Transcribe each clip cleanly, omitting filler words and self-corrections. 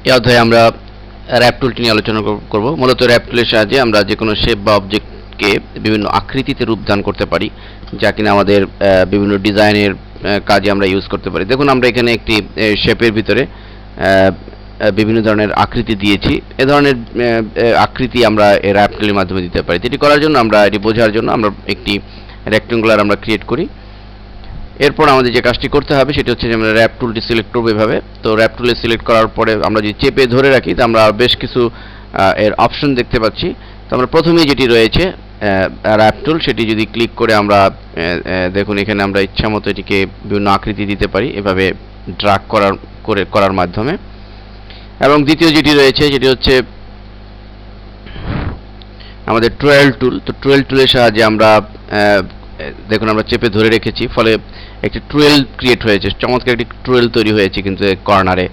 এই অধ্যায়ে আমরা র্যাপ টুলটি নিয়ে আলোচনা করব। মূলত র্যাপ টুলের সাহায্যে আমরা যে কোনো শেপ বা অবজেক্টকে বিভিন্ন আকৃতিতে রূপদান করতে পারি, যা কিনা আমাদের বিভিন্ন ডিজাইনের কাজে আমরা ইউজ করতে পারি। দেখুন, আমরা এখানে একটি শেপের ভিতরে বিভিন্ন ধরনের আকৃতি দিয়েছি। এ ধরনের আকৃতি আমরা র্যাপ টুলের মাধ্যমে দিতে পারি। এটি করার জন্য এটি বোঝার জন্য আমরা একটি রেক্ট্যাঙ্গুলার আমরা ক্রিয়েট করি। এরপর আমাদের যে কাজটি করতে হবে সেটি হচ্ছে যে আমরা র্যাপ টুলটি সিলেক্ট করব এভাবে। তো র্যাপ টুলে সিলেক্ট করার পরে আমরা যদি চেপে ধরে রাখি, তো আমরা বেশ কিছু এর অপশন দেখতে পাচ্ছি। তো আমরা প্রথমেই যেটি রয়েছে র্যাপ টুল, সেটি যদি ক্লিক করে আমরা দেখুন এখানে আমরা ইচ্ছামতো এটিকে বিভিন্ন আকৃতি দিতে পারি এভাবে ড্র্যাগ করার মাধ্যমে। এবং দ্বিতীয় যেটি রয়েছে সেটি হচ্ছে আমাদের টুয়েল টুল। তো টুয়েল টুলের সাহায্যে আমরা দেখুন আমরা চেপে ধরে রেখেছি, ফলে একটি টুয়েল ক্রিয়েট হয়েছে, চমৎকার একটি টুয়েল তৈরি হয়েছে কিন্তু কর্নারে।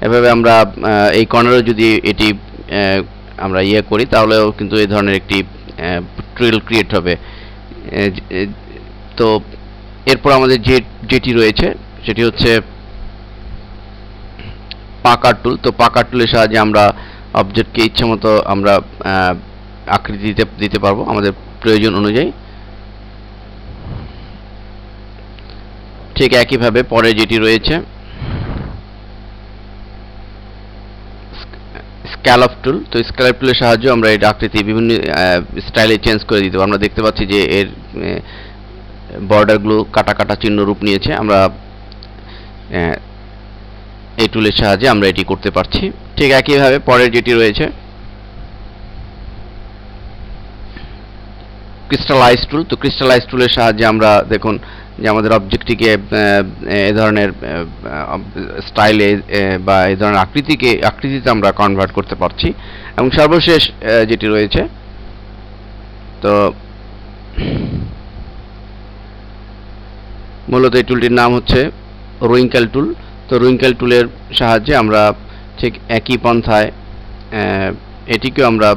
এভাবে আমরা এই কর্নারে যদি এটি আমরা করি, তাহলেও কিন্তু এই ধরনের একটি টুয়েল ক্রিয়েট হবে। তো এরপর আমাদের যেটি রয়েছে সেটি হচ্ছে পাকার টুল। তো পাকার টুলের সাহায্যে আমরা অবজেক্টকে ইচ্ছামতো আমরা আকৃতি দিতে পারবো আমাদের প্রয়োজন অনুযায়ী। ঠিক একইভাবে পরে যেটি রয়েছে স্ক্যালপ টুল। তো স্ক্যালপ টুলের সাহায্যে আমরা এই আকৃতি বিভিন্ন স্টাইলে চেঞ্জ করে দিতে পারবো। আমরা দেখতে পাচ্ছি যে এর বর্ডারগুলো কাটা কাটা চিহ্ন রূপ নিয়েছে। আমরা এই টুলের সাহায্যে আমরা এটি করতে পারছি। ঠিক একইভাবে পরের যেটি রয়েছে ক্রিস্টালাইজ টুল। তো ক্রিস্টালাইজ টুলের সাহায্যে আমরা দেখুন যে আমাদের অবজেক্টটিকে এই ধরনের স্টাইলে বা এই ধরনের আকৃতিতে আমরা কনভার্ট করতে পারছি। এবং সর্বশেষ যেটি রয়েছে, তো মূলত এই টুলটির নাম হচ্ছে রুইঙ্কেল টুল। তো রুইঙ্কেল টুলের সাহায্যে আমরা ঠিক একই পন্থায় এটিকেও আমরা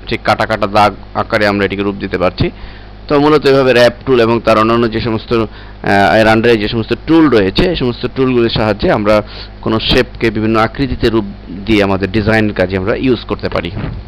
ঠিক কাটা কাটা দাগ আকারে আমরা এটিকে রূপ দিতে পারছি। তো মূলত এভাবে র্যাপ টুল এবং তার অন্যান্য যে সমস্ত এর আন্ডারে যে সমস্ত টুল রয়েছে, এই সমস্ত টুলগুলির সাহায্যে আমরা কোনো শেপকে বিভিন্ন আকৃতিতে রূপ দিয়ে আমাদের ডিজাইনের কাজে আমরা ইউজ করতে পারি।